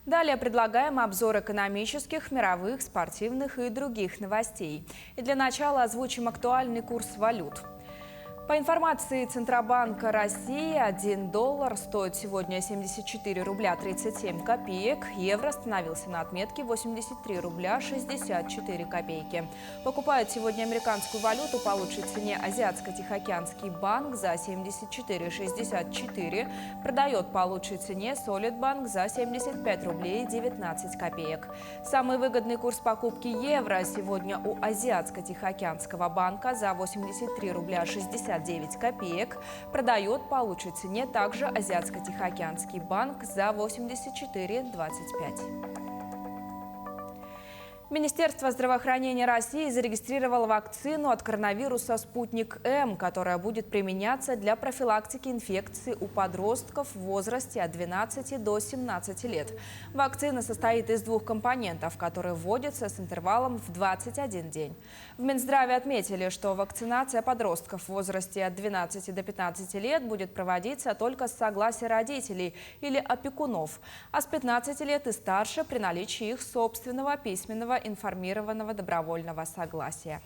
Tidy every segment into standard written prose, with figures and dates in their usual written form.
Далее предлагаем обзор экономических, мировых, спортивных и других новостей. И для начала озвучим актуальный курс валют. По информации Центробанка России, 1 доллар стоит сегодня 74 рубля 37 копеек, евро остановился на отметке 83 рубля 64 копейки. Покупает сегодня американскую валюту по лучшей цене Азиатско-Тихоокеанский банк за 74,64, продает по лучшей цене Солидбанк за 75 рублей 19 копеек. Самый выгодный курс покупки евро сегодня у Азиатско-Тихоокеанского банка за 83 рубля 69 копеек, продает по лучшей цене также Азиатско-Тихоокеанский банк за 84,25. Министерство здравоохранения России зарегистрировало вакцину от коронавируса «Спутник-М», которая будет применяться для профилактики инфекции у подростков в возрасте от 12 до 17 лет. Вакцина состоит из двух компонентов, которые вводятся с интервалом в 21 день. В Минздраве отметили, что вакцинация подростков в возрасте от 12 до 15 лет будет проводиться только с согласия родителей или опекунов, а с 15 лет и старше при наличии их собственного письменного информированного добровольного согласия.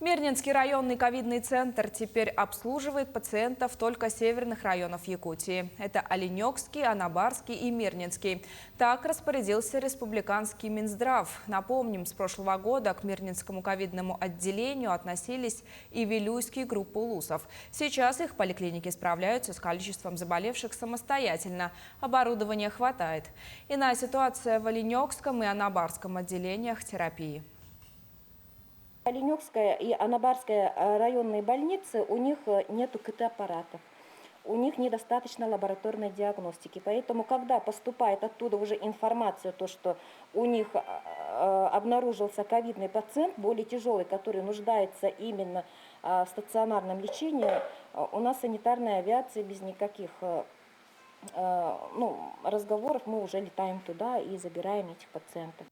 Мирнинский районный ковидный центр теперь обслуживает пациентов только северных районов Якутии. Это Оленёкский, Анабарский и Мирнинский. Так распорядился республиканский Минздрав. Напомним, с прошлого года к Мирнинскому ковидному отделению относились и Вилюйские группы улусов. Сейчас их поликлиники справляются с количеством заболевших самостоятельно. Оборудования хватает. Иная ситуация в Оленёкском и Анабарском отделениях терапии. Оленёкская и Анабарская районные больницы, у них нет КТ-аппаратов, у них недостаточно лабораторной диагностики. Поэтому, когда поступает оттуда уже информация, то, что у них обнаружился ковидный пациент, более тяжелый, который нуждается именно в стационарном лечении, у нас санитарная авиация без никаких разговоров, мы уже летаем туда и забираем этих пациентов.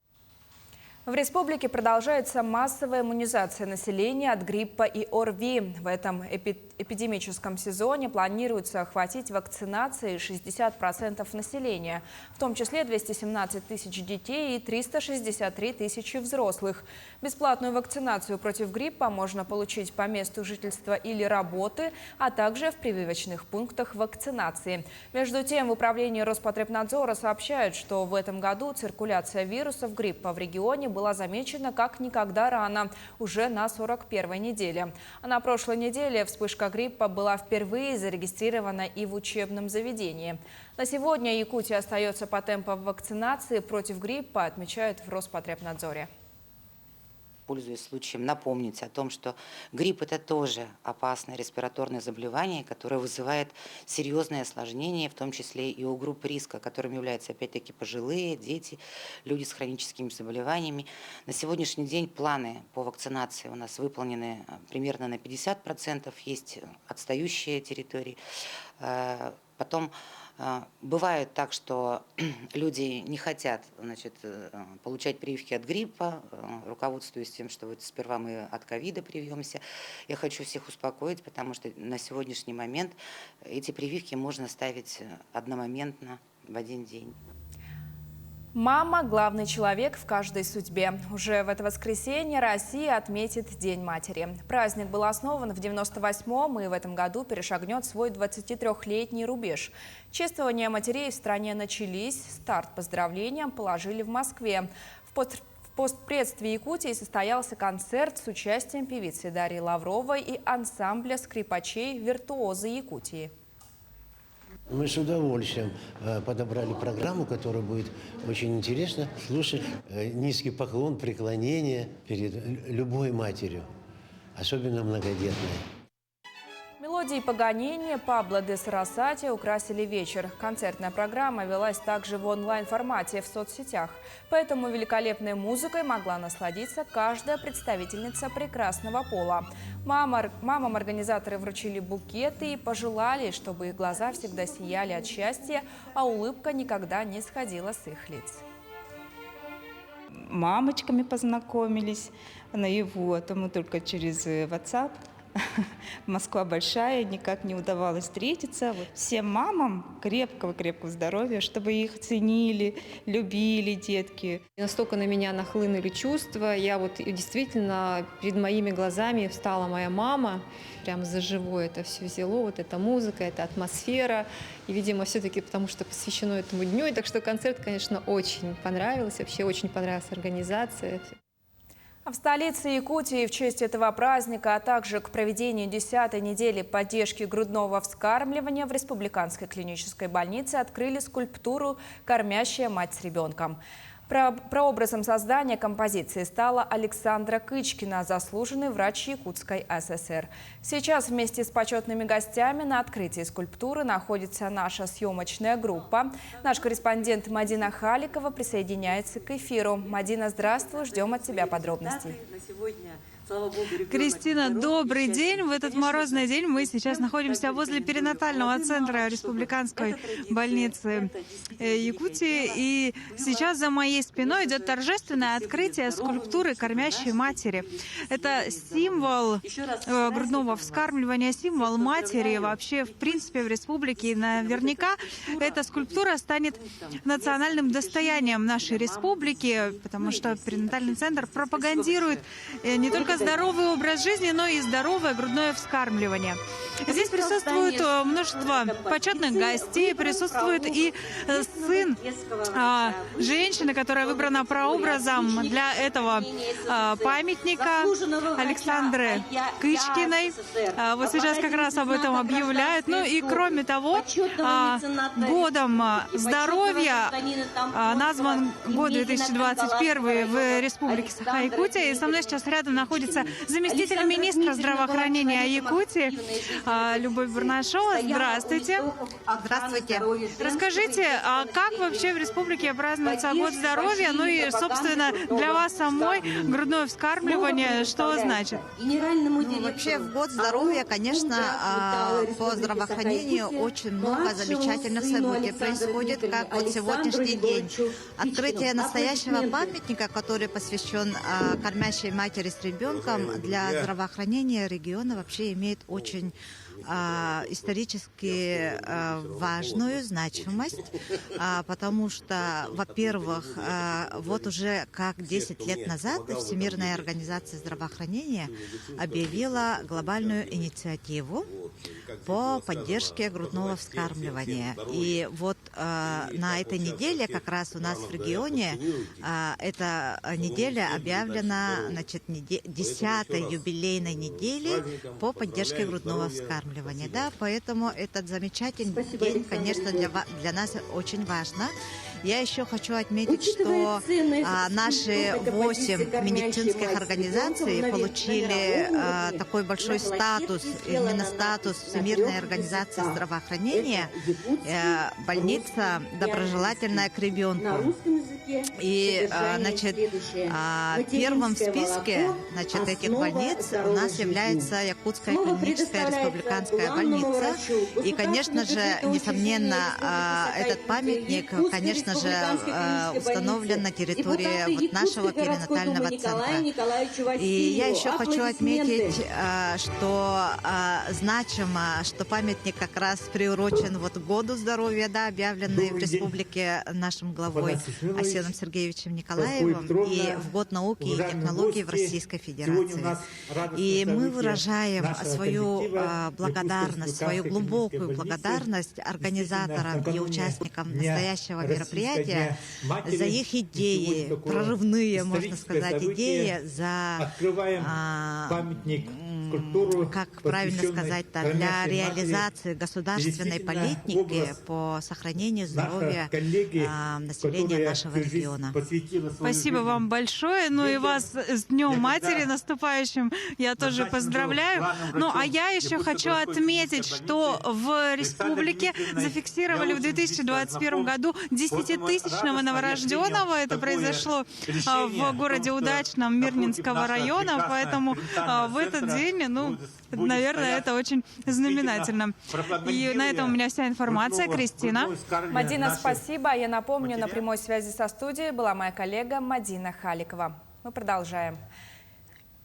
В республике продолжается массовая иммунизация населения от гриппа и ОРВИ. В этом эпидемическом сезоне планируется охватить вакцинацией 60% населения, в том числе 217 тысяч детей и 363 тысячи взрослых. Бесплатную вакцинацию против гриппа можно получить по месту жительства или работы, а также в прививочных пунктах вакцинации. Между тем, в управлении Роспотребнадзора сообщают, что в этом году циркуляция вирусов гриппа в регионе была замечена как никогда рано, уже на 41-й неделе. А на прошлой неделе вспышка гриппа была впервые зарегистрирована и в учебном заведении. На сегодня Якутия остается по темпам вакцинации против гриппа, отмечают в Роспотребнадзоре. Пользуясь случаем, напомнить о том, что грипп – это тоже опасное респираторное заболевание, которое вызывает серьезные осложнения, в том числе и у групп риска, которыми являются опять-таки пожилые, дети, люди с хроническими заболеваниями. На сегодняшний день планы по вакцинации у нас выполнены примерно на 50%, есть отстающие территории. Потом бывает так, что люди не хотят, получать прививки от гриппа, руководствуясь тем, что вот сперва мы от ковида привьемся. Я хочу всех успокоить, потому что на сегодняшний момент эти прививки можно ставить одномоментно в один день. Мама – главный человек в каждой судьбе. Уже в это воскресенье Россия отметит День матери. Праздник был основан в 98-м и в этом году перешагнет свой 23-летний рубеж. Чествования матерей в стране начались. Старт поздравлениям положили в Москве. В постпредстве Якутии состоялся концерт с участием певицы Дарьи Лавровой и ансамбля скрипачей «Виртуозы Якутии». Мы с удовольствием подобрали программу, которая будет очень интересно слушать. Низкий поклон, преклонение перед любой матерью, особенно многодетной. Мелодии Паганини, Пабло де Сарасати украсили вечер. Концертная программа велась также в онлайн-формате в соцсетях. Поэтому великолепной музыкой могла насладиться каждая представительница прекрасного пола. Мамам организаторы вручили букеты и пожелали, чтобы их глаза всегда сияли от счастья, а улыбка никогда не сходила с их лиц. Мамочками познакомились наяву, а то мы только через WhatsApp. Москва большая, никак не удавалось встретиться. Вот всем мамам крепкого-крепкого здоровья, чтобы их ценили, любили детки. Настолько на меня нахлынули чувства. Я вот действительно перед моими глазами встала моя мама. Прям за живое это все взяло, вот эта музыка, эта атмосфера. И, видимо, все-таки потому, что посвящено этому дню. И так что концерт, конечно, очень понравился. Вообще очень понравилась организация. В столице Якутии в честь этого праздника, а также к проведению 10-й недели поддержки грудного вскармливания в Республиканской клинической больнице открыли скульптуру «Кормящая мать с ребенком». Прообразом создания композиции стала Александра Кычкина, заслуженный врач Якутской ССР. Сейчас вместе с почетными гостями на открытии скульптуры находится наша съемочная группа. Наш корреспондент Мадина Халикова присоединяется к эфиру. Мадина, здравствуй, ждем от тебя подробностей. Кристина, добрый день. В этот морозный день мы сейчас находимся возле перинатального центра Республиканской больницы Якутии. И сейчас за моей спиной идет торжественное открытие скульптуры «Кормящей матери». Это символ грудного вскармливания, символ матери вообще, в принципе, в республике. И наверняка эта скульптура станет национальным достоянием нашей республики, потому что перинатальный центр пропагандирует не только здоровый образ жизни, но и здоровое грудное вскармливание. Здесь присутствует множество почетных гостей, присутствует и сын женщины, которая выбрана прообразом для этого памятника, Александры Кычкиной. Вот сейчас как раз об этом объявляют. Ну и кроме того, годом здоровья назван год 2021 в Республике Саха-Якутия. И со мной сейчас рядом находится заместитель министра здравоохранения Якутии Любовь Бурнашова. Здравствуйте. Здравствуйте. Расскажите, а как вообще в республике празднуется год здоровья? Ну и, собственно, для вас самой грудное вскармливание что значит? Ну, вообще в год здоровья, конечно, по здравоохранению очень много замечательных событий происходит, как вот сегодняшний день. Открытие настоящего памятника, который посвящен кормящей матери с ребенком, для здравоохранения региона вообще имеет очень исторически важную значимость, потому что, во-первых, вот уже как 10 лет назад Всемирная организация здравоохранения объявила глобальную инициативу по поддержке грудного вскармливания. И вот на этой неделе как раз у нас в регионе эта неделя объявлена, значит, 10-й юбилейной неделей по поддержке грудного вскармливания. Да, поэтому этот замечательный день, конечно, для нас очень важно. Я еще хочу отметить, что наши 8 медицинских организаций получили такой большой статус, именно статус Всемирной организации здравоохранения, больница доброжелательная к ребенку. И, значит, первым в списке, значит, этих больниц у нас является Якутская клиническая республиканская больница. И, конечно же, несомненно, этот памятник, конечно же, установлен на территории вот нашего перинатального центра. И я еще хочу отметить, что значимо, что памятник как раз приурочен вот к году здоровья, да, объявленный в республике нашим главой Асеном Сергеевичем Николаевым, и в год науки и технологий в Российской Федерации. И мы выражаем свою благодарность, свою глубокую благодарность организаторам и участникам настоящего мероприятия за их идеи, прорывные, можно сказать, идеи, за, как правильно сказать, для реализации государственной политики по сохранению здоровья населения нашего региона. Спасибо вам большое. Ну и вас с Днем Матери наступающим я тоже поздравляю. Ну а я еще хочу отметить, что в республике зафиксировали в 2021 году 10-тысячного новорожденного. Это произошло в городе Удачном Мирнинского района, поэтому в этот день, ну, наверное, это очень знаменательно. И на этом у меня вся информация. Кристина. Мадина, спасибо. Я напомню, на прямой связи со студией была моя коллега Мадина Халикова. Мы продолжаем.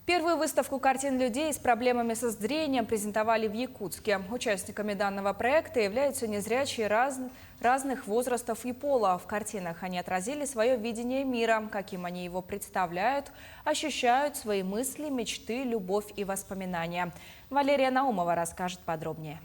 Первую выставку картин людей с проблемами со зрением презентовали в Якутске. Участниками данного проекта являются незрячие разных возрастов и пола. В картинах они отразили свое видение мира, каким они его представляют, ощущают свои мысли, мечты, любовь и воспоминания. Валерия Наумова расскажет подробнее.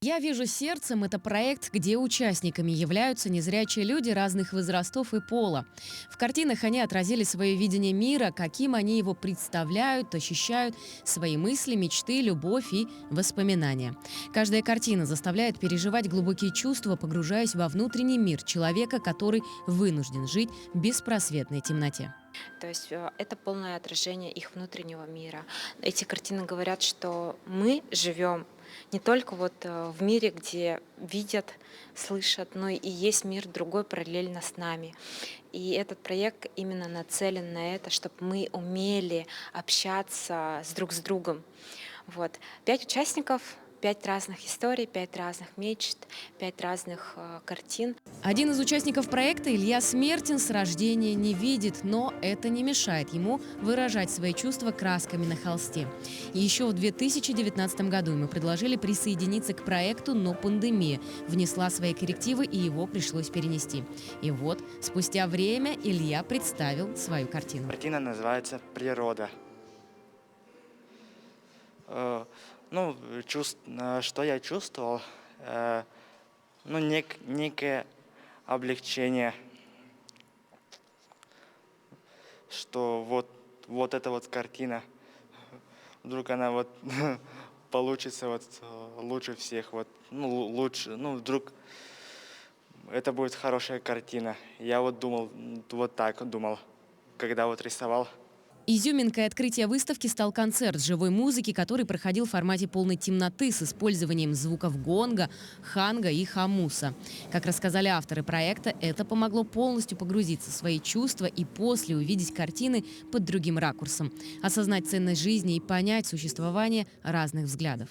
«Я вижу сердцем» – это проект, где участниками являются незрячие люди разных возрастов и пола. В картинах они отразили свое видение мира, каким они его представляют, ощущают свои мысли, мечты, любовь и воспоминания. Каждая картина заставляет переживать глубокие чувства, погружаясь во внутренний мир человека, который вынужден жить в беспросветной темноте. То есть это полное отражение их внутреннего мира. Эти картины говорят, что мы живем не только вот в мире, где видят, слышат, но и есть мир другой параллельно с нами. И этот проект именно нацелен на это, чтобы мы умели общаться друг с другом. Вот. 5 участников, 5 разных историй, 5 разных мечт, 5 разных картин. Один из участников проекта, Илья Смертин, с рождения не видит, но это не мешает ему выражать свои чувства красками на холсте. И еще в 2019 году ему предложили присоединиться к проекту, но пандемия внесла свои коррективы, и его пришлось перенести. И вот, спустя время Илья представил свою картину. Картина называется «Природа». Что я чувствовал? Некое облегчение, что вот эта вот картина, вдруг она получится лучше всех, вдруг это будет хорошая картина. Я думал, когда рисовал. Изюминкой открытия выставки стал концерт живой музыки, который проходил в формате полной темноты с использованием звуков гонга, ханга и хамуса. Как рассказали авторы проекта, это помогло полностью погрузиться в свои чувства и после увидеть картины под другим ракурсом, осознать ценность жизни и понять существование разных взглядов.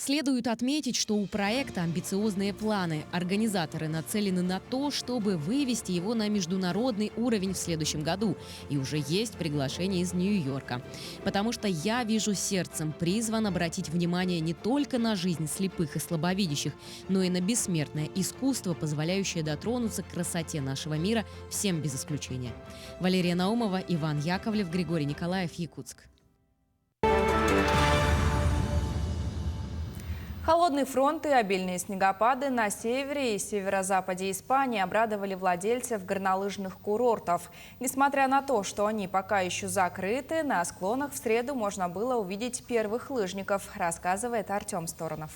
Следует отметить, что у проекта амбициозные планы. Организаторы нацелены на то, чтобы вывести его на международный уровень в следующем году. И уже есть приглашение из Нью-Йорка. Потому что «Я вижу сердцем» призван обратить внимание не только на жизнь слепых и слабовидящих, но и на бессмертное искусство, позволяющее дотронуться к красоте нашего мира всем без исключения. Валерия Наумова, Иван Яковлев, Григорий Николаев, Якутск. Холодный фронт и обильные снегопады на севере и северо-западе Испании обрадовали владельцев горнолыжных курортов. Несмотря на то, что они пока еще закрыты, на склонах в среду можно было увидеть первых лыжников, рассказывает Артем Сторонов.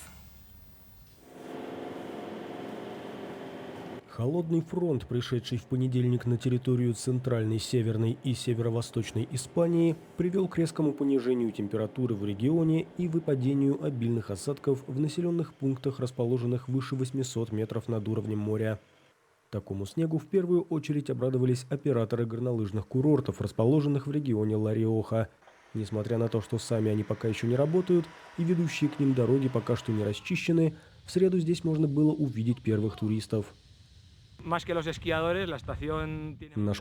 Холодный фронт, пришедший в понедельник на территорию центральной, северной и северо-восточной Испании, привел к резкому понижению температуры в регионе и выпадению обильных осадков в населенных пунктах, расположенных выше 800 метров над уровнем моря. Такому снегу в первую очередь обрадовались операторы горнолыжных курортов, расположенных в регионе Ла-Риоха. Несмотря на то, что сами они пока еще не работают и ведущие к ним дороги пока что не расчищены, в среду здесь можно было увидеть первых туристов. Наш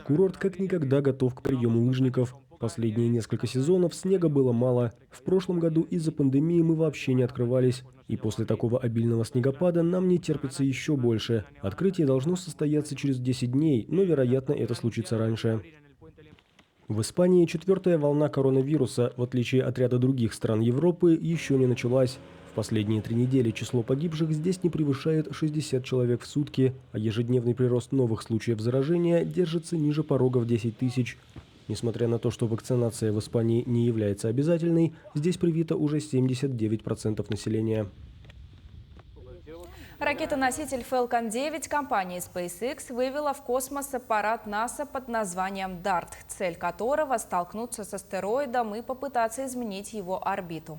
курорт как никогда готов к приему лыжников. Последние несколько сезонов снега было мало. В прошлом году из-за пандемии мы вообще не открывались. И после такого обильного снегопада нам не терпится еще больше. Открытие должно состояться через 10 дней, но, вероятно, это случится раньше. В Испании 4-я волна коронавируса, в отличие от ряда других стран Европы, еще не началась. В последние 3 недели число погибших здесь не превышает 60 человек в сутки, а ежедневный прирост новых случаев заражения держится ниже порога в 10 тысяч. Несмотря на то, что вакцинация в Испании не является обязательной, здесь привито уже 79% населения. Ракетоноситель Falcon 9 компании SpaceX вывела в космос аппарат НАСА под названием DART, цель которого – столкнуться с астероидом и попытаться изменить его орбиту.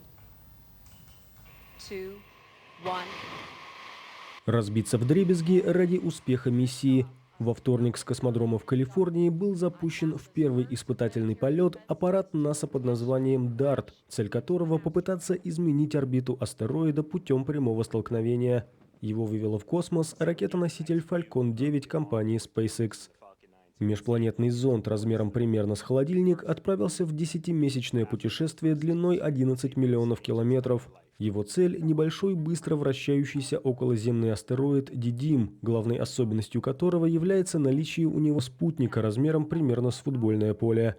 Разбиться вдребезги ради успеха миссии. Во вторник с космодрома в Калифорнии был запущен в первый испытательный полет аппарат НАСА под названием DART, цель которого – попытаться изменить орбиту астероида путем прямого столкновения. Его вывела в космос ракета-носитель Falcon 9 компании SpaceX. Межпланетный зонд размером примерно с холодильник отправился в 10-месячное путешествие длиной 11 миллионов километров. Его цель – небольшой, быстро вращающийся околоземный астероид Дидим, главной особенностью которого является наличие у него спутника размером примерно с футбольное поле.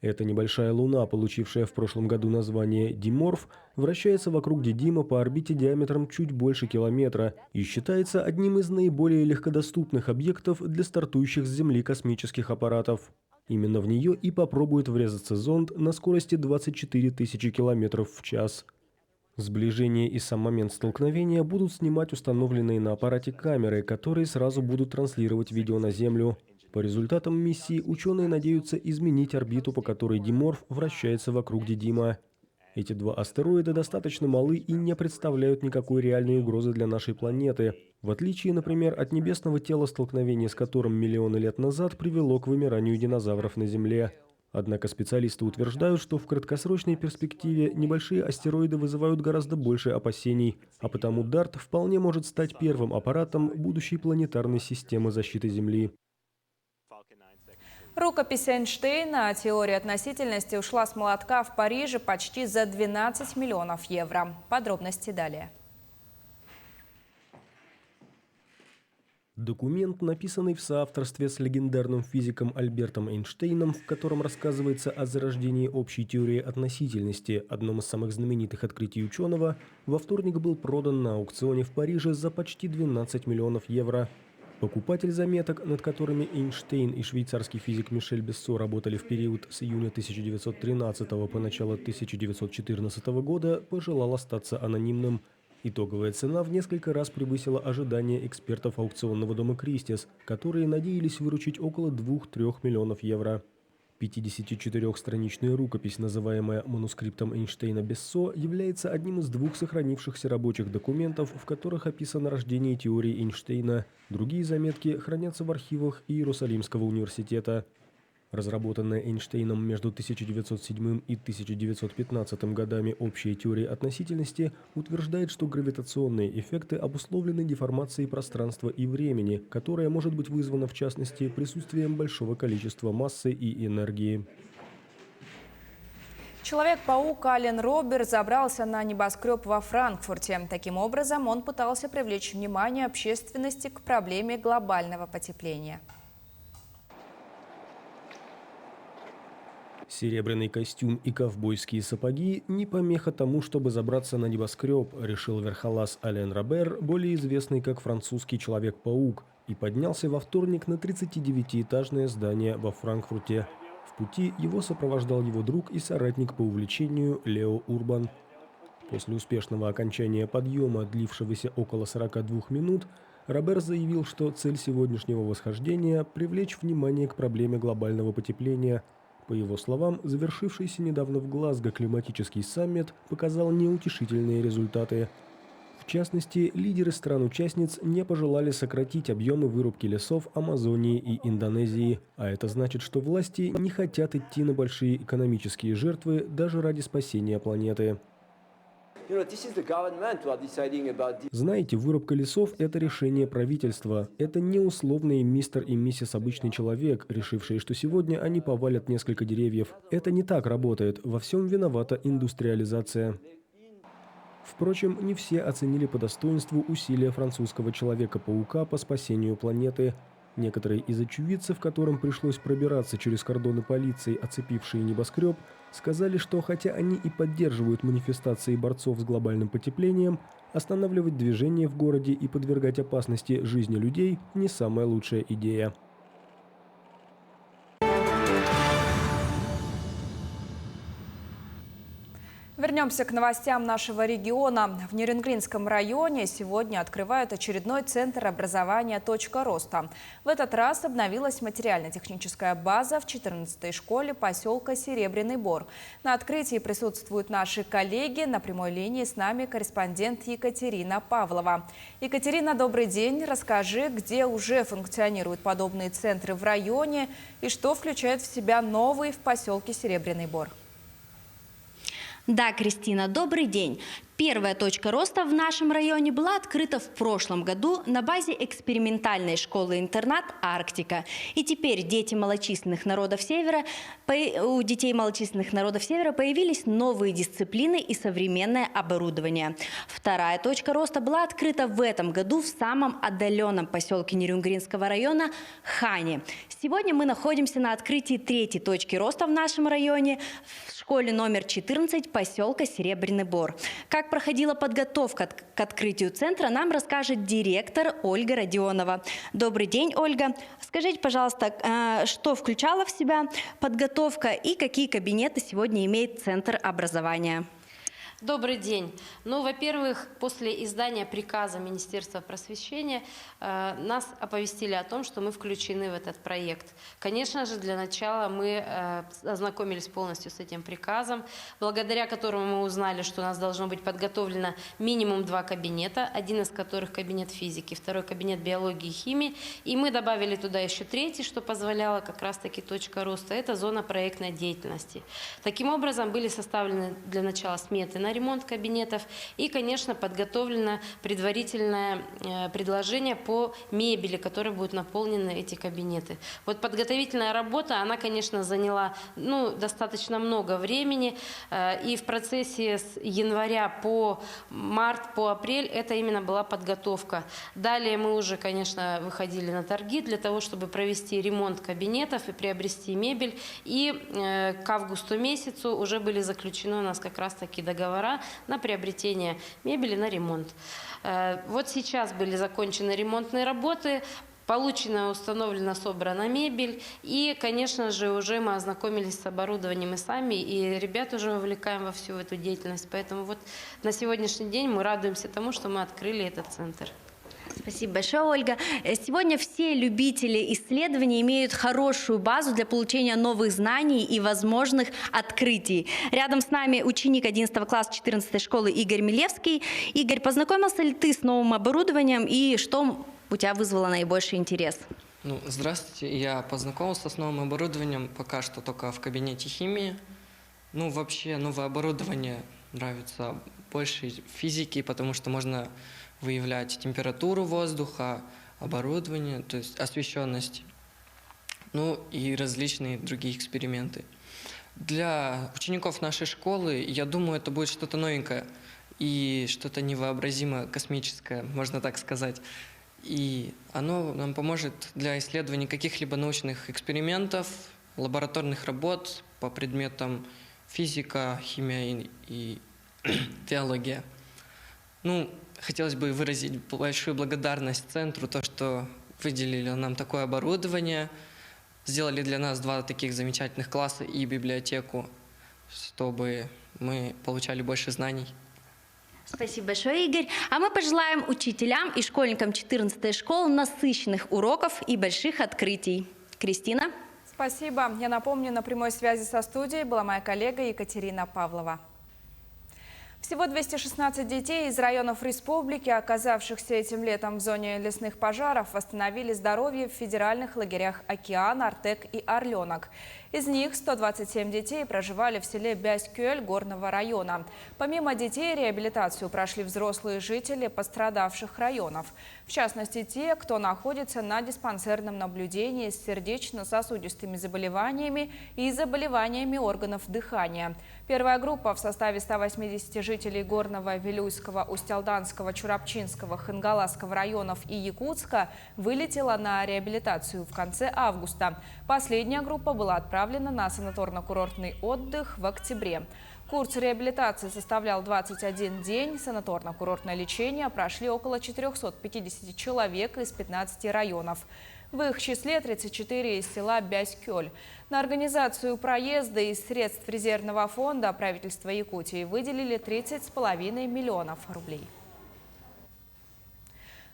Эта небольшая луна, получившая в прошлом году название Диморф, вращается вокруг Дидима по орбите диаметром чуть больше километра и считается одним из наиболее легкодоступных объектов для стартующих с Земли космических аппаратов. Именно в нее и попробует врезаться зонд на скорости 24 тысячи километров в час. Сближение и сам момент столкновения будут снимать установленные на аппарате камеры, которые сразу будут транслировать видео на Землю. По результатам миссии ученые надеются изменить орбиту, по которой Диморф вращается вокруг Дидима. Эти два астероида достаточно малы и не представляют никакой реальной угрозы для нашей планеты, в отличие, например, от небесного тела, столкновение с которым миллионы лет назад привело к вымиранию динозавров на Земле. Однако специалисты утверждают, что в краткосрочной перспективе небольшие астероиды вызывают гораздо больше опасений, а потому DART вполне может стать первым аппаратом будущей планетарной системы защиты Земли. Рукопись Эйнштейна о теории относительности ушла с молотка в Париже почти за 12 миллионов евро. Подробности далее. Документ, написанный в соавторстве с легендарным физиком Альбертом Эйнштейном, в котором рассказывается о зарождении общей теории относительности, одном из самых знаменитых открытий ученого, во вторник был продан на аукционе в Париже за почти 12 миллионов евро. Покупатель заметок, над которыми Эйнштейн и швейцарский физик Мишель Бессо работали в период с июня 1913 по начало 1914 года, пожелал остаться анонимным. Итоговая цена в несколько раз превысила ожидания экспертов аукционного дома «Кристис», которые надеялись выручить около 2-3 миллионов евро. 54-страничная рукопись, называемая манускриптом Эйнштейна-Бессо, является одним из двух сохранившихся рабочих документов, в которых описано рождение теории Эйнштейна. Другие заметки хранятся в архивах Иерусалимского университета. Разработанная Эйнштейном между 1907 и 1915 годами общая теория относительности утверждает, что гравитационные эффекты обусловлены деформацией пространства и времени, которая может быть вызвана, в частности, присутствием большого количества массы и энергии. Человек-паук Ален Робер забрался на небоскреб во Франкфурте. Таким образом, он пытался привлечь внимание общественности к проблеме глобального потепления. Серебряный костюм и ковбойские сапоги – не помеха тому, чтобы забраться на небоскреб, решил верхолаз Ален Робер, более известный как французский Человек-паук, и поднялся во вторник на 39-этажное здание во Франкфурте. В пути его сопровождал его друг и соратник по увлечению Лео Урбан. После успешного окончания подъема, длившегося около 42 минут, Робер заявил, что цель сегодняшнего восхождения – привлечь внимание к проблеме глобального потепления. По его словам, завершившийся недавно в Глазго климатический саммит показал неутешительные результаты. В частности, лидеры стран-участниц не пожелали сократить объемы вырубки лесов Амазонии и Индонезии, а это значит, что власти не хотят идти на большие экономические жертвы даже ради спасения планеты. Знаете, вырубка лесов – это решение правительства. Это не условные мистер и миссис обычный человек, решившие, что сегодня они повалят несколько деревьев. Это не так работает. Во всем виновата индустриализация. Впрочем, не все оценили по достоинству усилия французского Человека-паука по спасению планеты. Некоторые из очевидцев, которым пришлось пробираться через кордоны полиции, оцепившие небоскреб, сказали, что хотя они и поддерживают манифестации борцов с глобальным потеплением, останавливать движение в городе и подвергать опасности жизни людей – не самая лучшая идея. Вернемся к новостям нашего региона. В Нерюнгринском районе сегодня открывают очередной центр образования «Точка роста». В этот раз обновилась материально-техническая база в 14-й школе поселка Серебряный Бор. На открытии присутствуют наши коллеги. На прямой линии с нами корреспондент Екатерина Павлова. Екатерина, добрый день. Расскажи, где уже функционируют подобные центры в районе и что включает в себя новый в поселке Серебряный Бор. Да, Кристина, добрый день. Первая точка роста в нашем районе была открыта в прошлом году на базе экспериментальной школы-интернат «Арктика». И теперь у детей малочисленных народов Севера появились новые дисциплины и современное оборудование. Вторая точка роста была открыта в этом году в самом отдаленном поселке Нерюнгринского района Хане. Сегодня мы находимся на открытии третьей точки роста в нашем районе в школе номер 14 поселка Серебряный Бор. Как проходила подготовка к открытию центра, нам расскажет директор Ольга Родионова. Добрый день, Ольга. Скажите, пожалуйста, что включала в себя подготовка и какие кабинеты сегодня имеет Центр образования? Добрый день. Ну, во-первых, после издания приказа Министерства просвещения нас оповестили о том, что мы включены в этот проект. Конечно же, для начала мы ознакомились полностью с этим приказом, благодаря которому мы узнали, что у нас должно быть подготовлено минимум 2 кабинета, один из которых кабинет физики, второй кабинет биологии и химии. И мы добавили туда еще третий, что позволяло как раз-таки точка роста. Это зона проектной деятельности. Таким образом, были составлены для начала сметы на ремонт кабинетов и, конечно, подготовлено предварительное предложение по мебели, которой будут наполнены эти кабинеты. Вот подготовительная работа, она, конечно, заняла достаточно много времени, и в процессе с января по март, по апрель это именно была подготовка. Далее мы уже, конечно, выходили на торги для того, чтобы провести ремонт кабинетов и приобрести мебель, и к августу месяцу уже были заключены у нас как раз-таки договора на приобретение мебели, на ремонт. Вот сейчас были закончены ремонтные работы, получена, установлена, собрана мебель. И, конечно же, уже мы ознакомились с оборудованием и сами, и ребят уже вовлекаем во всю эту деятельность. Поэтому вот на сегодняшний день мы радуемся тому, что мы открыли этот центр. Спасибо большое, Ольга. Сегодня все любители исследований имеют хорошую базу для получения новых знаний и возможных открытий. Рядом с нами ученик 11 класса 14 школы Игорь Милевский. Игорь, познакомился ли ты с новым оборудованием и что у тебя вызвало наибольший интерес? Здравствуйте, я познакомился с новым оборудованием пока что только в кабинете химии. Вообще новое оборудование нравится больше физики, потому что можно выявлять температуру воздуха, оборудование, то есть освещенность, и различные другие эксперименты. Для учеников нашей школы, я думаю, это будет что-то новенькое и что-то невообразимо космическое, можно так сказать. И оно нам поможет для исследования каких-либо научных экспериментов, лабораторных работ по предметам физика, химия и биология. Хотелось бы выразить большую благодарность центру, то, что выделили нам такое оборудование, сделали для нас 2 таких замечательных класса и библиотеку, чтобы мы получали больше знаний. Спасибо большое, Игорь. А мы пожелаем учителям и школьникам 14-й школы насыщенных уроков и больших открытий. Кристина? Спасибо. Я напомню, на прямой связи со студией была моя коллега Екатерина Павлова. Всего 216 детей из районов республики, оказавшихся этим летом в зоне лесных пожаров, восстановили здоровье в федеральных лагерях «Океан», «Артек» и «Орленок». Из них 127 детей проживали в селе Бяськёль Горного района. Помимо детей, реабилитацию прошли взрослые жители пострадавших районов. В частности, те, кто находится на диспансерном наблюдении с сердечно-сосудистыми заболеваниями и заболеваниями органов дыхания. Первая группа в составе 180 жителей Горного, Вилюйского, Устьялданского, Чурапчинского, Хангаласского районов и Якутска вылетела на реабилитацию в конце августа. Последняя группа была отправлена на санаторно-курортный отдых в октябре. Курс реабилитации составлял 21 день. Санаторно-курортное лечение прошли около 450 человек из 15 районов. В их числе 34 из села Бяськёль. На организацию проезда из средств резервного фонда правительства Якутии выделили 30,5 миллионов рублей.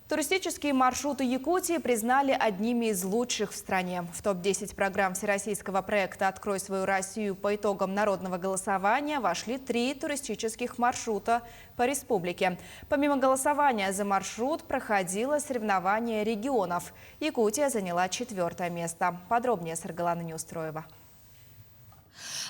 Туристические маршруты Якутии признали одними из лучших в стране. В топ-10 программ всероссийского проекта «Открой свою Россию» по итогам народного голосования вошли 3 туристических маршрута по республике. Помимо голосования за маршрут проходило соревнование регионов. Якутия заняла 4-е место. Подробнее Саргалана Неустроева.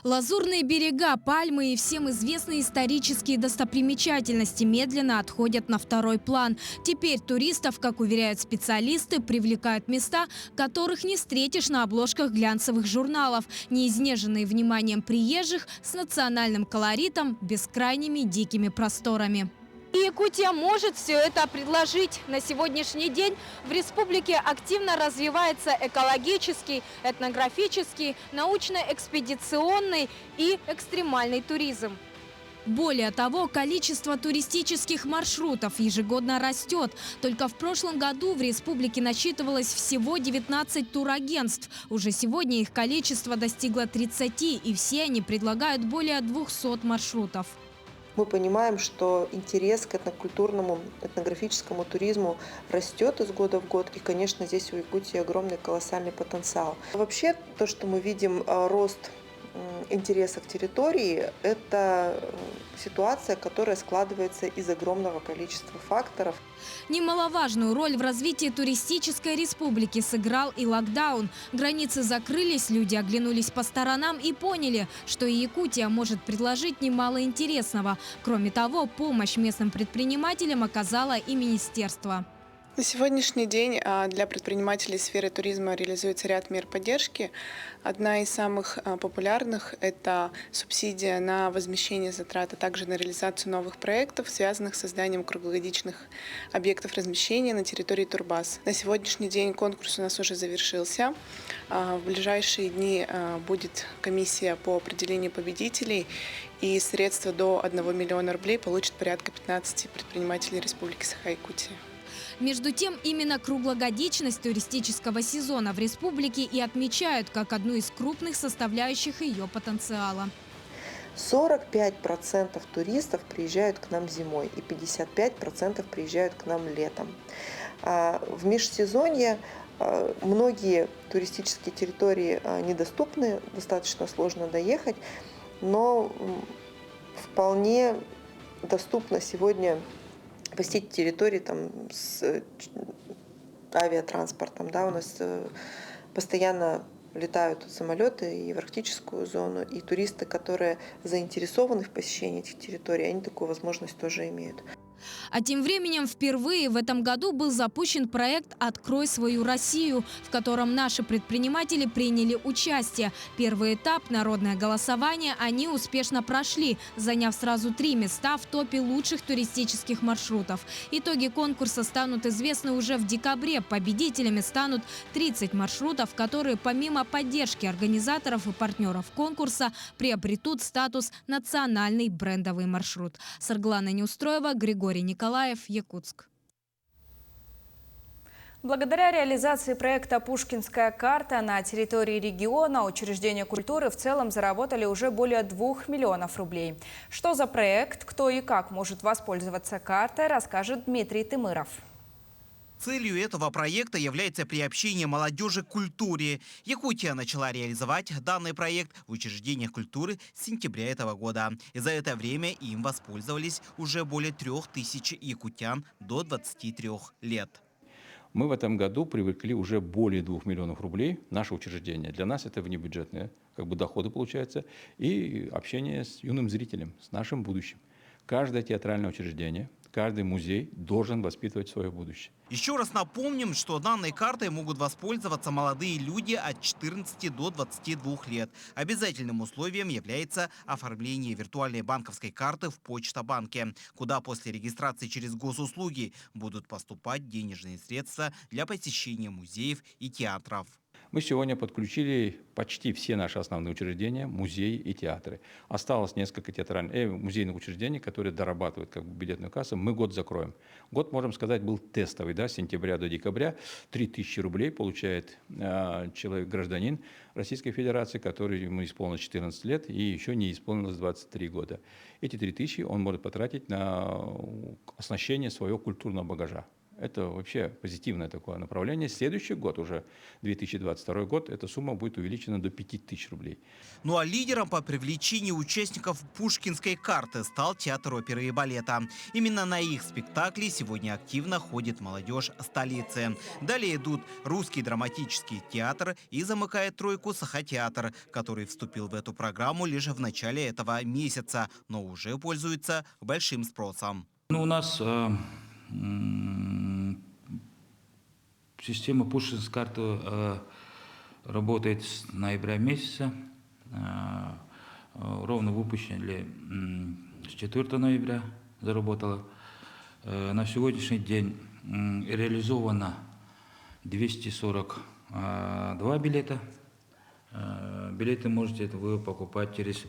Лазурные берега, пальмы и всем известные исторические достопримечательности медленно отходят на второй план. Теперь туристов, как уверяют специалисты, привлекают места, которых не встретишь на обложках глянцевых журналов, не изнеженные вниманием приезжих, с национальным колоритом, бескрайними дикими просторами. И Якутия может все это предложить. На сегодняшний день в республике активно развивается экологический, этнографический, научно-экспедиционный и экстремальный туризм. Более того, количество туристических маршрутов ежегодно растет. Только в прошлом году в республике насчитывалось всего 19 турагентств. Уже сегодня их количество достигло 30, и все они предлагают более 200 маршрутов. Мы понимаем, что интерес к этнокультурному, этнографическому туризму растет из года в год. И, конечно, здесь у Якутии огромный колоссальный потенциал. Вообще, то, что мы видим рост интереса к территории, это ситуация, которая складывается из огромного количества факторов. Немаловажную роль в развитии туристической республики сыграл и локдаун. Границы закрылись, люди оглянулись по сторонам и поняли, что и Якутия может предложить немало интересного. Кроме того, помощь местным предпринимателям оказало и министерство. На сегодняшний день для предпринимателей сферы туризма реализуется ряд мер поддержки. Одна из самых популярных – это субсидия на возмещение затрат, а также на реализацию новых проектов, связанных с созданием круглогодичных объектов размещения на территории Турбаз. На сегодняшний день конкурс у нас уже завершился. В ближайшие дни будет комиссия по определению победителей, и средства до 1 миллиона рублей получат порядка 15 предпринимателей Республики Саха-Якутия. Между тем, именно круглогодичность туристического сезона в республике и отмечают как одну из крупных составляющих ее потенциала. 45% туристов приезжают к нам зимой и 55% приезжают к нам летом. В межсезонье многие туристические территории недоступны, достаточно сложно доехать, но вполне доступно сегодня посетить территории там, с авиатранспортом. Да, у нас постоянно летают самолеты и в арктическую зону, и туристы, которые заинтересованы в посещении этих территорий, они такую возможность тоже имеют. А тем временем впервые в этом году был запущен проект «Открой свою Россию», в котором наши предприниматели приняли участие. Первый этап – народное голосование – они успешно прошли, заняв сразу 3 места в топе лучших туристических маршрутов. Итоги конкурса станут известны уже в декабре. Победителями станут 30 маршрутов, которые помимо поддержки организаторов и партнеров конкурса приобретут статус «национальный брендовый маршрут». Сарглана Неустроева, Григорий Николаев, Якутск. Благодаря реализации проекта «Пушкинская карта» на территории региона учреждения культуры в целом заработали уже более 2 миллионов рублей. Что за проект, кто и как может воспользоваться картой, расскажет Дмитрий Тымыров. Целью этого проекта является приобщение молодежи к культуре. Якутия начала реализовать данный проект в учреждениях культуры с сентября этого года. И за это время им воспользовались уже более 3000 якутян до 23 лет. Мы в этом году привлекли уже более 2 миллионов рублей в наше учреждение. Для нас это внебюджетные доходы получается и общение с юным зрителем, с нашим будущим. Каждое театральное учреждение, каждый музей должен воспитывать свое будущее. Еще раз напомним, что данной картой могут воспользоваться молодые люди от 14 до 22 лет. Обязательным условием является оформление виртуальной банковской карты в Почта-банке, куда после регистрации через госуслуги будут поступать денежные средства для посещения музеев и театров. Мы сегодня подключили почти все наши основные учреждения, музеи и театры. Осталось несколько музейных учреждений, которые дорабатывают билетную кассу. Мы год закроем. Год, можем сказать, был тестовый, да, с сентября до декабря. 3000 рублей получает гражданин Российской Федерации, который ему исполнилось 14 лет и еще не исполнилось 23 года. Эти 3000 он может потратить на оснащение своего культурного багажа. Это вообще позитивное такое направление. Следующий год, уже 2022 год, эта сумма будет увеличена до 5000 рублей. Ну а лидером по привлечению участников Пушкинской карты стал театр оперы и балета. Именно на их спектакли сегодня активно ходит молодежь столицы. Далее идут Русский драматический театр и замыкает тройку Сахатеатр, который вступил в эту программу лишь в начале этого месяца, но уже пользуется большим спросом. Ну, у нас система Пушкинской карты работает с ноября месяца. Ровно выпущили с 4 ноября, заработала. На сегодняшний день реализовано 242 билета. Билеты можете вы покупать через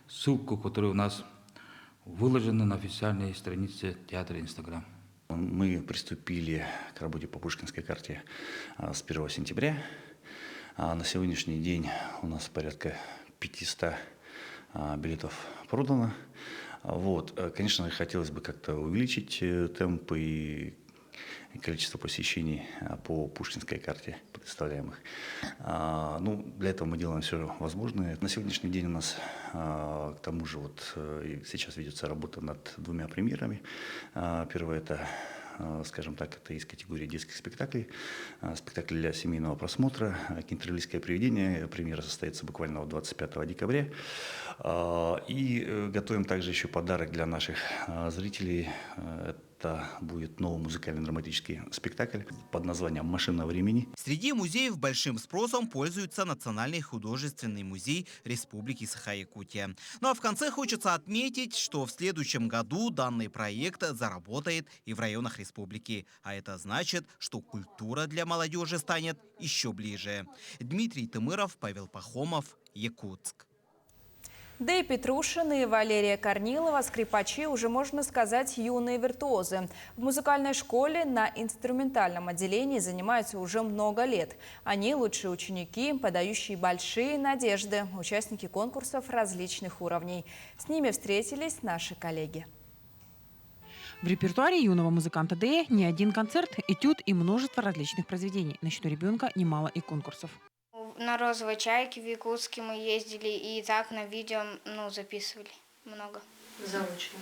ссылку, которая у нас выложена на официальной странице театра Инстаграм. Мы приступили к работе по Пушкинской карте с 1 сентября. На сегодняшний день у нас порядка 500 билетов продано. Вот. Конечно, хотелось бы как-то увеличить темпы и количество посещений по Пушкинской карте представляемых. Ну, для этого мы делаем все возможное. На сегодняшний день у нас, к тому же, сейчас ведется работа над 2 премьерами. Первое – это, скажем так, это из категории детских спектаклей. Спектакль для семейного просмотра «Кентервильское привидение». Премьера состоится буквально 25 декабря. И готовим также еще подарок для наших зрителей. Это будет новый музыкально-драматический спектакль под названием «Машина времени». Среди музеев большим спросом пользуется Национальный художественный музей Республики Саха-Якутия. Ну а в конце хочется отметить, что в следующем году данный проект заработает и в районах республики. А это значит, что культура для молодежи станет еще ближе. Дмитрий Тымыров, Павел Пахомов, Якутск. Дэй Петрушин и Валерия Корнилова, скрипачи, уже, можно сказать, юные виртуозы. В музыкальной школе на инструментальном отделении занимаются уже много лет. Они лучшие ученики, подающие большие надежды, участники конкурсов различных уровней. С ними встретились наши коллеги. В репертуаре юного музыканта Дэя не один концерт, этюд и множество различных произведений. На счету ребенка немало и конкурсов. На «Розовой чайке» в Якутске мы ездили и так на видео записывали много. Заочно.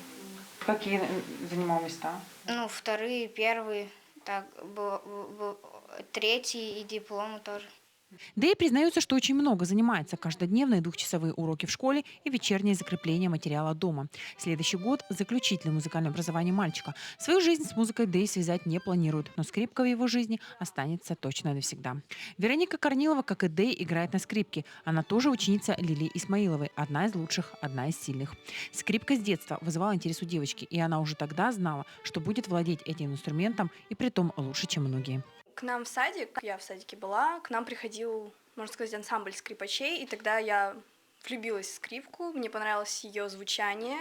Какие занимал места? 2-е, 1-е, так, был 3-й и дипломы тоже. Дэй признается, что очень много занимается. Каждодневные 2-часовые уроки в школе и вечернее закрепление материала дома. Следующий год – заключительное музыкальное образование мальчика. Свою жизнь с музыкой Дэй связать не планирует, но скрипка в его жизни останется точно навсегда. Вероника Корнилова, как и Дэй, играет на скрипке. Она тоже ученица Лилии Исмаиловой, одна из лучших, одна из сильных. Скрипка с детства вызывала интерес у девочки, и она уже тогда знала, что будет владеть этим инструментом, и притом лучше, чем многие. К нам в садик, я в садике была, к нам приходил, можно сказать, ансамбль скрипачей, и тогда я влюбилась в скрипку, мне понравилось ее звучание,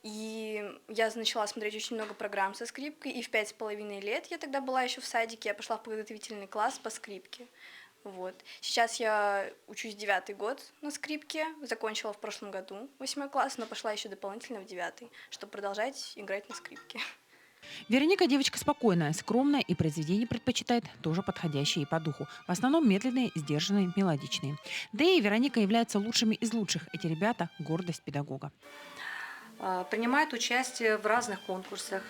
и я начала смотреть очень много программ со скрипкой, и в 5,5 лет я тогда была еще в садике, я пошла в подготовительный класс по скрипке. Вот. Сейчас я учусь 9-й год на скрипке, закончила в прошлом году 8 класс, но пошла еще дополнительно в 9-й, чтобы продолжать играть на скрипке. Вероника девочка спокойная, скромная и произведения предпочитает тоже подходящие ей по духу. В основном медленные, сдержанные, мелодичные. Да и Вероника являются лучшими из лучших. Эти ребята – гордость педагога. Принимают участие в разных конкурсах,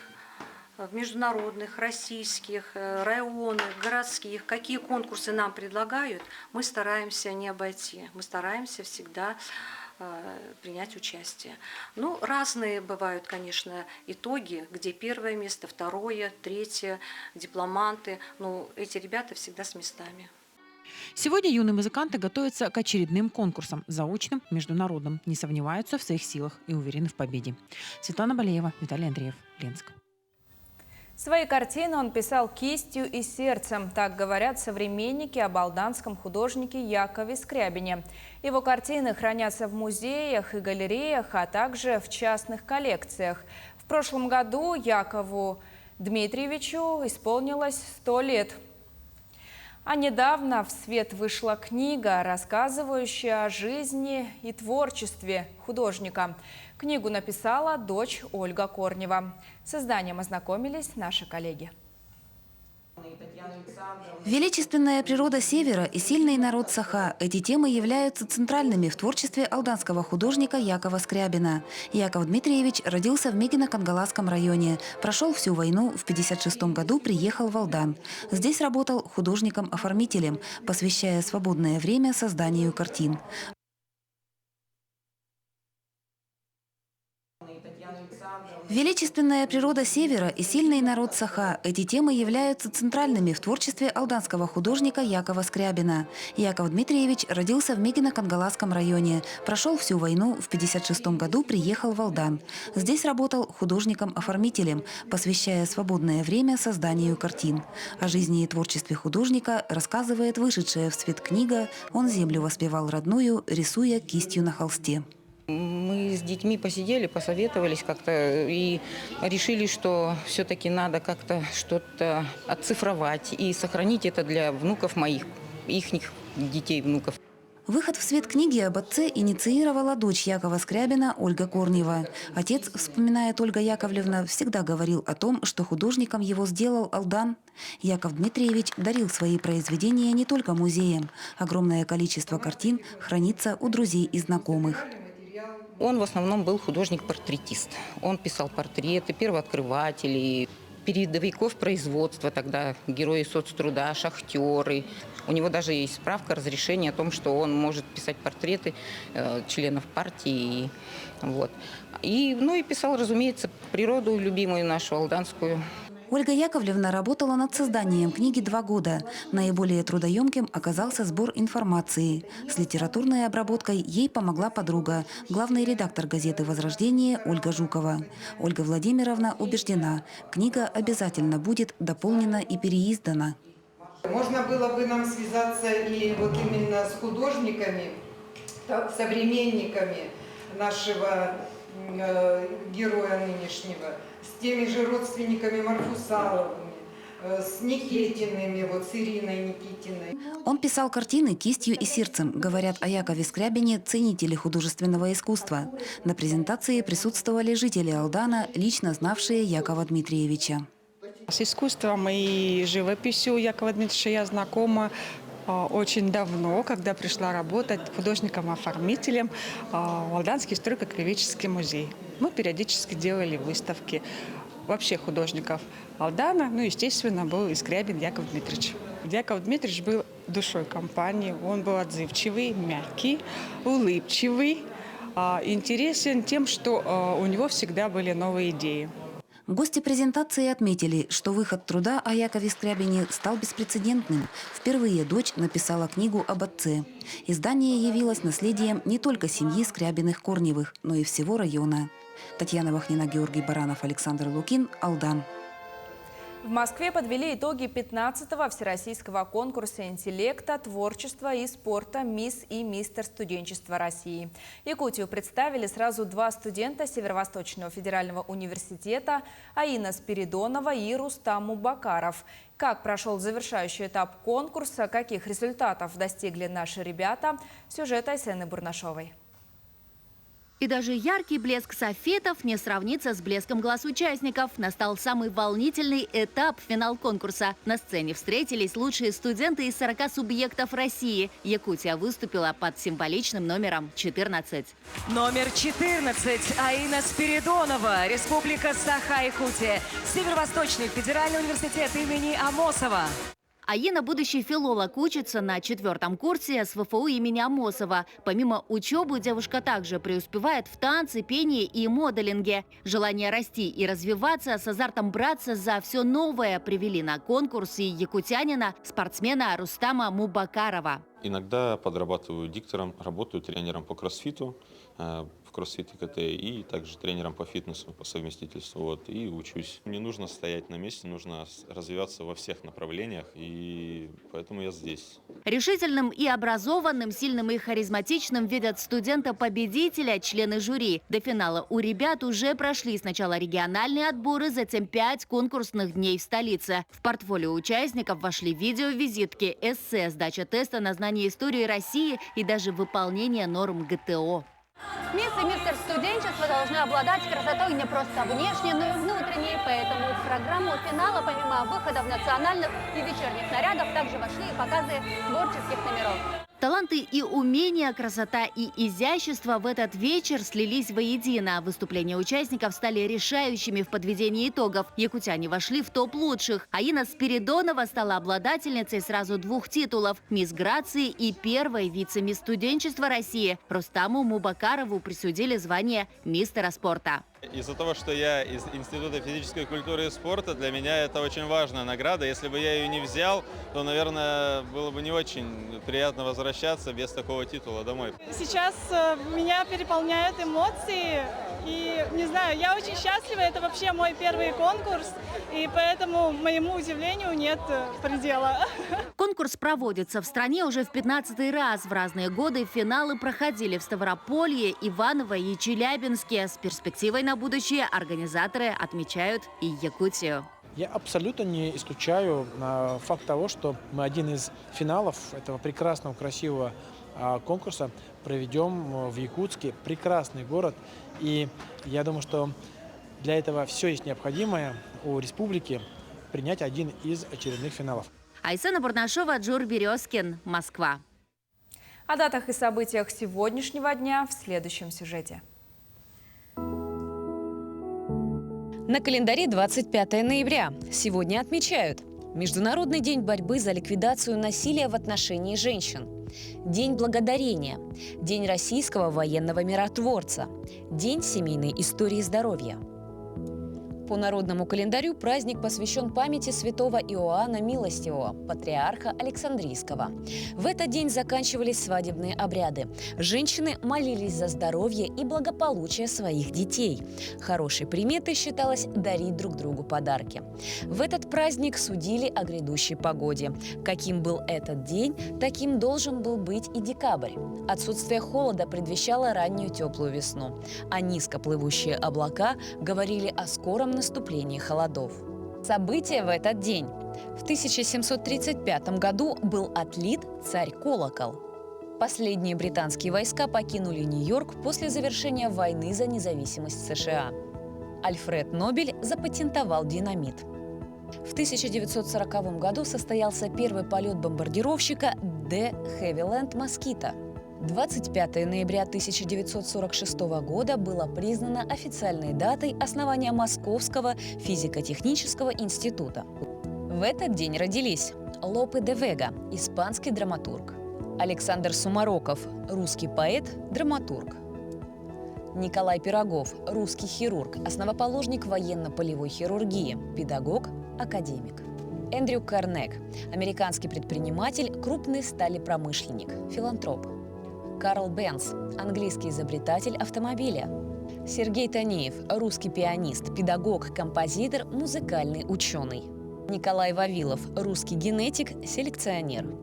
в международных, российских, районных, городских. Какие конкурсы нам предлагают, мы стараемся не обойти. Мы стараемся всегда принять участие. Ну, разные бывают, конечно, итоги, где 1-е место, 2-е, 3-е, дипломанты. Ну, эти ребята всегда с местами. Сегодня юные музыканты готовятся к очередным конкурсам, заочным, международным, не сомневаются в своих силах и уверены в победе. Светлана Балеева, Виталий Андреев, Ленск. Свои картины он писал кистью и сердцем. Так говорят современники об алданском художнике Якове Скрябине. Его картины хранятся в музеях и галереях, а также в частных коллекциях. В прошлом году Якову Дмитриевичу исполнилось 100 лет. А недавно в свет вышла книга, рассказывающая о жизни и творчестве художника. Книгу написала дочь Ольга Корнева. С изданием ознакомились наши коллеги. Величественная природа Севера и сильный народ Саха – эти темы являются центральными в творчестве алданского художника Якова Скрябина. Яков Дмитриевич родился в Мегино-Кангаласском районе. Прошел всю войну, в 1956 году приехал в Алдан. Здесь работал художником-оформителем, посвящая свободное время созданию картин. Величественная природа Севера и сильный народ Саха – эти темы являются центральными в творчестве алданского художника Якова Скрябина. Яков Дмитриевич родился в Мегино-Кангаласском районе. Прошел всю войну, в 1956 году приехал в Алдан. Здесь работал художником-оформителем, посвящая свободное время созданию картин. О жизни и творчестве художника рассказывает вышедшая в свет книга «Он землю воспевал родную, рисуя кистью на холсте». Мы с детьми посидели, посоветовались как-то и решили, что все-таки надо как-то что-то оцифровать и сохранить это для внуков моих, ихних детей, внуков. Выход в свет книги об отце инициировала дочь Якова Скрябина Ольга Корнева. Отец, вспоминает Ольга Яковлевна, всегда говорил о том, что художником его сделал Алдан. Яков Дмитриевич дарил свои произведения не только музеям. Огромное количество картин хранится у друзей и знакомых. Он в основном был художник-портретист. Он писал портреты первооткрывателей, передовиков производства, тогда герои соцтруда, шахтеры. У него даже есть справка, разрешение о том, что он может писать портреты членов партии. Вот. И писал, разумеется, природу любимую нашу, алданскую. Ольга Яковлевна работала над созданием книги 2 года. Наиболее трудоемким оказался сбор информации. С литературной обработкой ей помогла подруга, главный редактор газеты «Возрождение» Ольга Жукова. Ольга Владимировна убеждена, книга обязательно будет дополнена и переиздана. Можно было бы нам связаться и вот именно с художниками, современниками нашего героя нынешнего, с теми же родственниками Марфусаловыми, с Никитиными, с Ириной Никитиной. Он писал картины кистью и сердцем, говорят о Якове Скрябине ценители художественного искусства. На презентации присутствовали жители Алдана, лично знавшие Якова Дмитриевича. С искусством и живописью Якова Дмитриевича я знакома очень давно, когда пришла работать художником-оформителем в Алданский историко-краеведческий музей. Мы периодически делали выставки вообще художников Алдана, естественно, был и Скрябин Яков Дмитриевич. Яков Дмитриевич был душой компании, он был отзывчивый, мягкий, улыбчивый, интересен тем, что у него всегда были новые идеи. Гости презентации отметили, что выход труда о Якове Скрябине стал беспрецедентным. Впервые дочь написала книгу об отце. Издание явилось наследием не только семьи Скрябиных-Корневых, но и всего района. Татьяна Вахнина, Георгий Баранов, Александр Лукин, Алдан. В Москве подвели итоги 15-го всероссийского конкурса интеллекта, творчества и спорта «Мисс и мистер студенчества России». Якутию представили сразу 2 студента Северо-Восточного федерального университета Аина Спиридонова и Рустам Мубакаров. Как прошел завершающий этап конкурса, каких результатов достигли наши ребята – сюжет Айсены Бурнашовой. И даже яркий блеск софитов не сравнится с блеском глаз участников. Настал самый волнительный этап финал конкурса. На сцене встретились лучшие студенты из 40 субъектов России. Якутия выступила под символичным номером 14. Номер 14. Аина Спиридонова, Республика Саха-Якутия. Северо-Восточный федеральный университет имени Амосова. Аина – будущий филолог, учится на 4-м курсе СВФУ имени Амосова. Помимо учебы, девушка также преуспевает в танце, пении и моделинге. Желание расти и развиваться с азартом браться за все новое привели на конкурс и якутянина, спортсмена Рустама Мубакарова. Иногда подрабатываю диктором, работаю тренером по кроссфиту, в кроссфит КТ, и также тренером по фитнесу, по совместительству. И учусь. Не нужно стоять на месте, нужно развиваться во всех направлениях, и поэтому я здесь. Решительным и образованным, сильным и харизматичным видят студента-победителя члены жюри. До финала у ребят уже прошли сначала региональные отборы, затем 5 конкурсных дней в столице. В портфолио участников вошли видеовизитки, эссе, сдача теста на знание истории России и даже выполнение норм ГТО. Мисс и мистер студенчества должны обладать красотой не просто внешней, но и внутренней. Поэтому в программу финала, помимо выходов национальных и вечерних нарядов, также вошли и показы творческих номеров. Таланты и умения, красота и изящество в этот вечер слились воедино. Выступления участников стали решающими в подведении итогов. Якутяне вошли в топ лучших. Аина Спиридонова стала обладательницей сразу 2 титулов – «Мисс Грации» и первой вице-мисс студенчества России. Рустаму Мубакарову присудили звание мистера спорта. Из-за того, что я из Института физической культуры и спорта, для меня это очень важная награда. Если бы я ее не взял, то, наверное, было бы не очень приятно возвращаться без такого титула домой. Сейчас меня переполняют эмоции. И, не знаю, я очень счастлива. Это вообще мой первый конкурс. И поэтому моему удивлению нет предела. Конкурс проводится в стране уже в 15-й раз. В разные годы финалы проходили в Ставрополье, Иваново и Челябинске. С перспективой на будущее организаторы отмечают и Якутию. Я абсолютно не исключаю факт того, что мы один из финалов этого прекрасного, красивого конкурса проведем в Якутске. Прекрасный город. И я думаю, что для этого все есть необходимое у республики принять один из очередных финалов. Айсена Бурнашова, Джур Березкин, Москва. О датах и событиях сегодняшнего дня в следующем сюжете. На календаре 25 ноября. Сегодня отмечают Международный день борьбы за ликвидацию насилия в отношении женщин, День благодарения, День российского военного миротворца, День семейной истории здоровья. По народному календарю праздник посвящен памяти святого Иоанна Милостивого, патриарха Александрийского. В этот день заканчивались свадебные обряды. Женщины молились за здоровье и благополучие своих детей. Хорошей приметой считалось дарить друг другу подарки. В этот праздник судили о грядущей погоде. Каким был этот день, таким должен был быть и декабрь. Отсутствие холода предвещало раннюю теплую весну, а низкоплывущие облака говорили о скором наступлении холодов. События в этот день. В 1735 году был отлит царь-колокол. Последние британские войска покинули Нью-Йорк после завершения войны за независимость США. Альфред Нобель запатентовал динамит. В 1940 году состоялся первый полет бомбардировщика «Де Хевиленд Москито». 25 ноября 1946 года было признано официальной датой основания Московского физико-технического института. В этот день родились Лопе де Вега, испанский драматург; Александр Сумароков, русский поэт, драматург; Николай Пирогов, русский хирург, основоположник военно-полевой хирургии, педагог, академик; Эндрю Карнег, американский предприниматель, крупный сталепромышленник, филантроп; Карл Бенц, английский изобретатель автомобиля; Сергей Танеев, русский пианист, педагог, композитор, музыкальный ученый; Николай Вавилов, русский генетик, селекционер;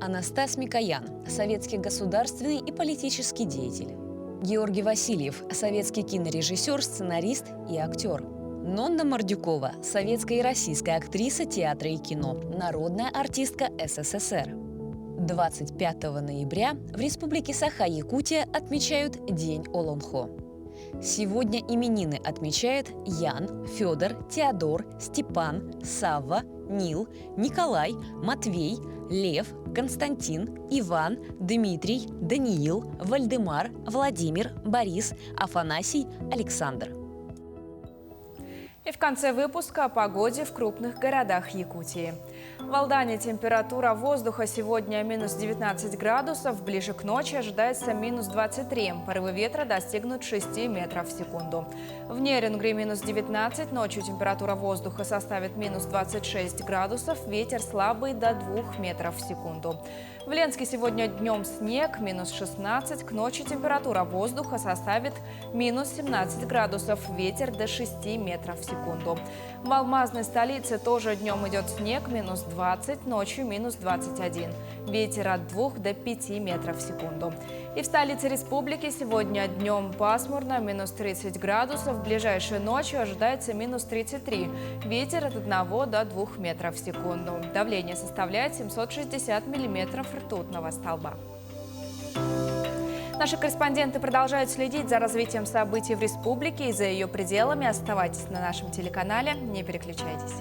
Анастас Микоян, советский государственный и политический деятель; Георгий Васильев, советский кинорежиссер, сценарист и актер; Нонна Мордюкова, советская и российская актриса театра и кино, народная артистка СССР. 25 ноября в Республике Саха-Якутия отмечают День Олонхо. Сегодня именины отмечают Ян, Федор, Теодор, Степан, Савва, Нил, Николай, Матвей, Лев, Константин, Иван, Дмитрий, Даниил, Вальдемар, Владимир, Борис, Афанасий, Александр. И в конце выпуска о погоде в крупных городах Якутии. В Алдане температура воздуха сегодня минус 19 градусов, ближе к ночи ожидается минус 23. Порывы ветра достигнут 6 метров в секунду. В Нерюнгри минус 19, ночью температура воздуха составит минус 26 градусов, ветер слабый до 2 метров в секунду. В Ленске сегодня днем снег, минус 16, к ночи температура воздуха составит минус 17 градусов, ветер до 6 метров в секунду. В алмазной столице тоже днем идет снег, минус 20, ночью минус 21. Ветер от 2 до 5 метров в секунду. И в столице республики сегодня днем пасмурно, минус 30 градусов, ближайшей ночью ожидается минус 33. Ветер от 1 до 2 метров в секунду. Давление составляет 760 миллиметров ртутного столба. Наши корреспонденты продолжают следить за развитием событий в республике и за ее пределами. Оставайтесь на нашем телеканале, не переключайтесь.